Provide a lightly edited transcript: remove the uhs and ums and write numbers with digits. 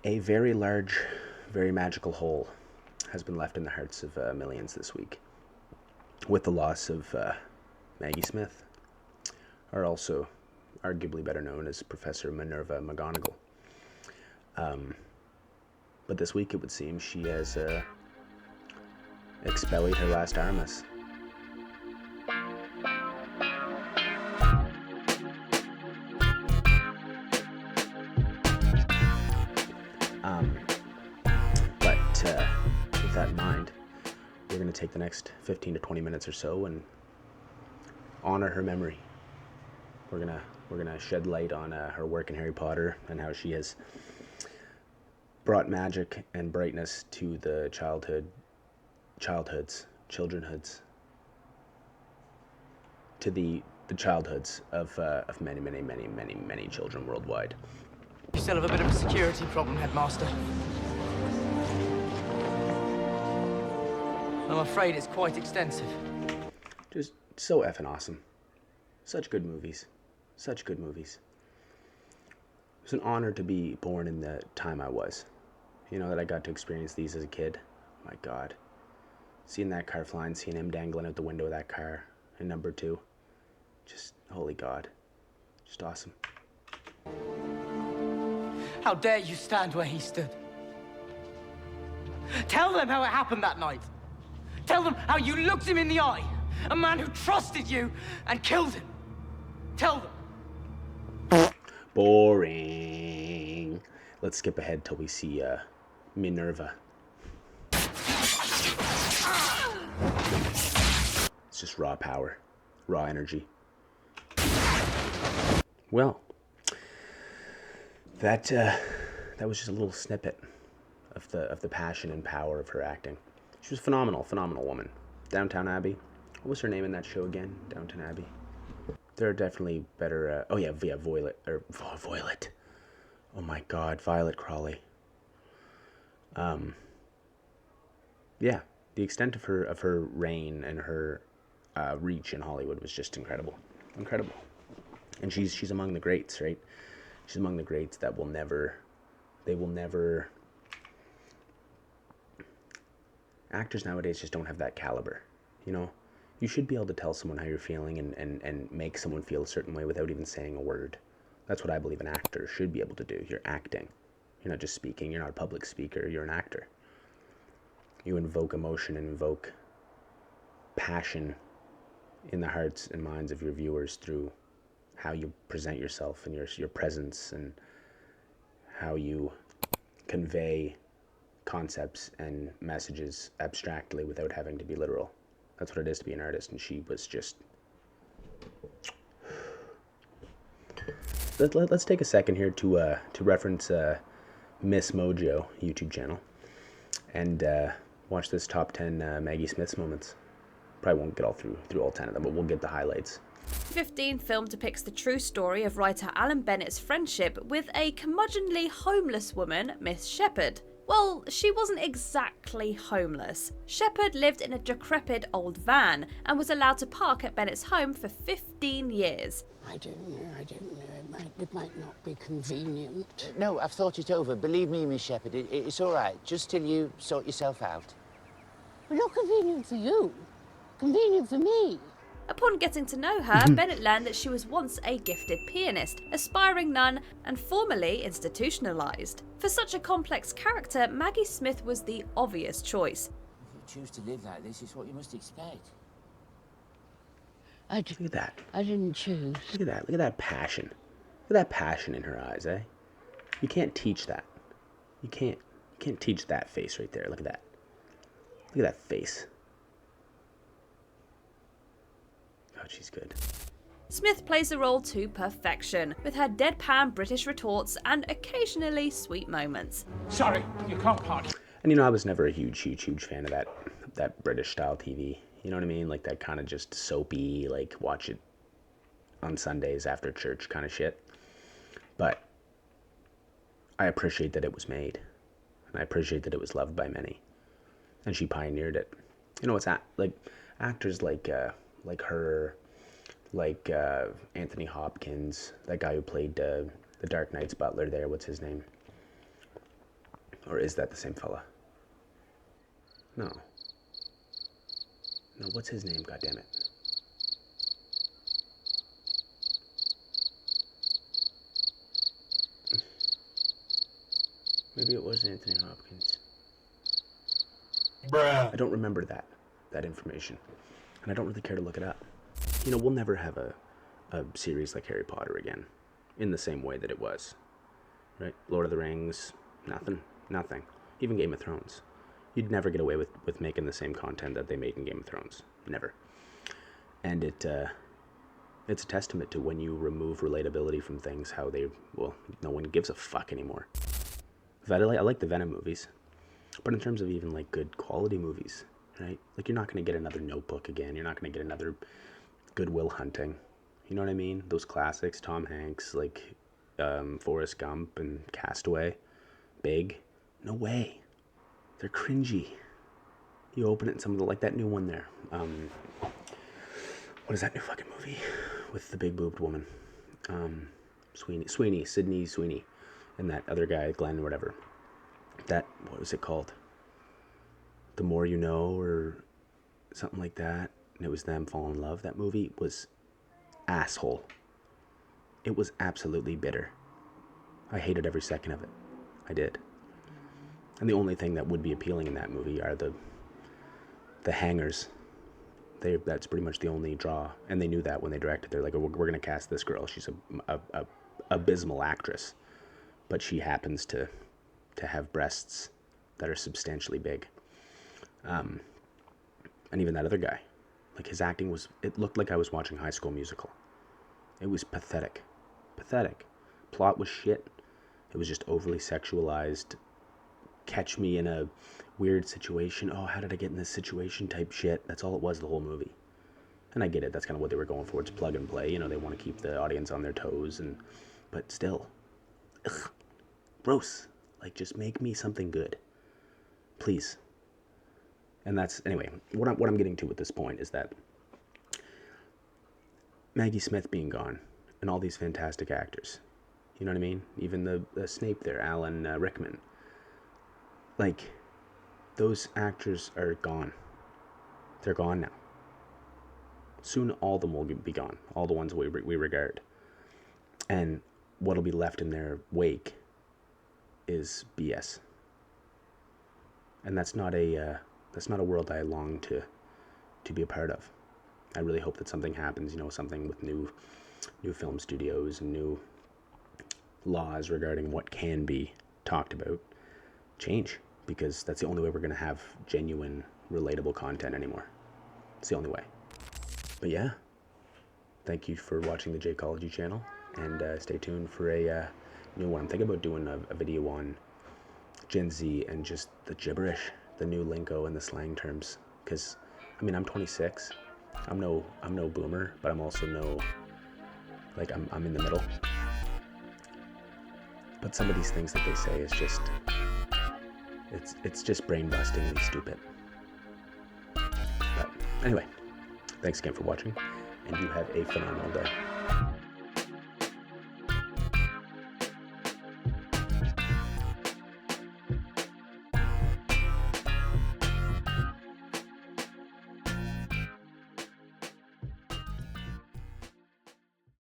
A very large, very magical hole has been left in the hearts of millions this week with the loss of Maggie Smith, or also arguably better known as Professor Minerva McGonagall. But this week it would seem she has expellied her last armas. But with that in mind, we're going to take the next 15 to 20 minutes or so and honor her memory. We're gonna shed light on her work in Harry Potter and how she has brought magic and brightness to the childhoods, to the childhoods of many children worldwide. You still have a bit of a security problem, Headmaster. I'm afraid it's quite extensive. Just so effing awesome. Such good movies. Such good movies. It was an honor to be born in the time I was. You know, that I got to experience these as a kid. My God. Seeing that car flying, seeing him dangling out the window of that car in number 2. Just, holy God. Just awesome. How dare you stand where he stood? Tell them how it happened that night. Tell them how you looked him in the eye. A man who trusted you and killed him. Tell them. Boring. Let's skip ahead till we see Minerva. It's just raw power, raw energy. Well, that was just a little snippet of the passion and power of her acting. She was a phenomenal woman. Downton Abbey. What was her name in that show again? Downton Abbey. There are definitely better. Violet. Oh my God, Violet Crawley. Yeah, the extent of her reign and her reach in Hollywood was just incredible. And she's among the greats, right? She's among the greats that will never. Actors nowadays just don't have that caliber, you know? You should be able to tell someone how you're feeling and make someone feel a certain way without even saying a word. That's what I believe an actor should be able to do. You're acting. You're not just speaking. You're not a public speaker. You're an actor. You invoke emotion and invoke passion in the hearts and minds of your viewers through how you present yourself and your presence and how you convey concepts and messages abstractly without having to be literal. That's what it is to be an artist, and she was just... Let's take a second here to reference Miss Mojo YouTube channel and watch this top 10 Maggie Smith's moments. Probably won't get all through all 10 of them, but we'll get the highlights. 15 film depicts the true story of writer Alan Bennett's friendship with a curmudgeonly homeless woman, Miss Shepherd. Well, she wasn't exactly homeless. Shepherd lived in a decrepit old van and was allowed to park at Bennett's home for 15 years. I don't know. It might not be convenient. No, I've thought it over. Believe me, Miss Shepherd, it's all right. Just till you sort yourself out. Well, not convenient for you. Convenient for me. Upon getting to know her, Bennett learned that she was once a gifted pianist, aspiring nun, and formerly institutionalized. For such a complex character, Maggie Smith was the obvious choice. If you choose to live like this, it's what you must expect. Look at that. I didn't choose. Look at that passion. Look at that passion in her eyes, eh? You can't teach that. You can't teach that face right there. Look at that. Look at that face. God, she's good. Smith plays the role to perfection, with her deadpan British retorts and occasionally sweet moments. Sorry, you can't party. And you know, I was never a huge fan of that British style TV. You know what I mean? Like that kind of just soapy, like watch it on Sundays after church kind of shit. But I appreciate that it was made. And I appreciate that it was loved by many. And she pioneered it. You know, it's like actors like her, like Anthony Hopkins, that guy who played the Dark Knight's butler there, what's his name? Or is that the same fella? No. No, what's his name, goddammit? Maybe it was Anthony Hopkins. Bruh. I don't remember that information. And I don't really care to look it up. You know, we'll never have a series like Harry Potter again. In the same way that it was. Right? Lord of the Rings, nothing. Even Game of Thrones. You'd never get away with making the same content that they made in Game of Thrones. Never. And it's a testament to when you remove relatability from things, how no one gives a fuck anymore. I like the Venom movies. But in terms of even like good quality movies, right? Like you're not going to get another Notebook again. You're not going to get another Good Will Hunting. You know what I mean? Those classics, Tom Hanks, like Forrest Gump and Castaway, Big. No way. They're cringy. You open it and some of the, like that new one there. What is that new fucking movie with the big boobed woman? Sydney Sweeney, and that other guy, Glenn or whatever. What was it called? The More You Know or something like that. And it was them falling in love. That movie was asshole. It was absolutely bitter. I hated every second of it. I did. And the only thing that would be appealing in that movie are the hangers. That's pretty much the only draw. And they knew that when they directed. They're like, oh, we're going to cast this girl. She's a abysmal actress. But she happens to have breasts that are substantially big. And even that other guy. Like his acting it looked like I was watching High School Musical. It was pathetic. Plot was shit. It was just overly sexualized. Catch me in a weird situation. Oh, how did I get in this situation type shit. That's all it was the whole movie. And I get it. That's kind of what they were going for. It's plug and play. You know, they want to keep the audience on their toes. But still. Ugh. Gross. Like, just make me something good. Please. And that's, anyway, what I'm getting to at this point is that Maggie Smith being gone and all these fantastic actors. You know what I mean? Even the Snape there, Alan Rickman. Like, those actors are gone. They're gone now. Soon all of them will be gone. All the ones we regard. And what'll be left in their wake is BS. And that's not a world I long to be a part of. I really hope that something happens, you know, something with new film studios and new laws regarding what can be talked about change, because that's the only way we're going to have genuine, relatable content anymore. It's the only way. But yeah, thank you for watching the Jakology channel, and stay tuned for a new one. I'm thinking about doing a video on Gen Z and just the gibberish, the new lingo and the slang terms, because I mean, I'm 26. I'm no boomer, but I'm also I'm in the middle. But some of these things that they say is just, it's just brain bustingly stupid. But anyway, thanks again for watching, and you have a phenomenal day.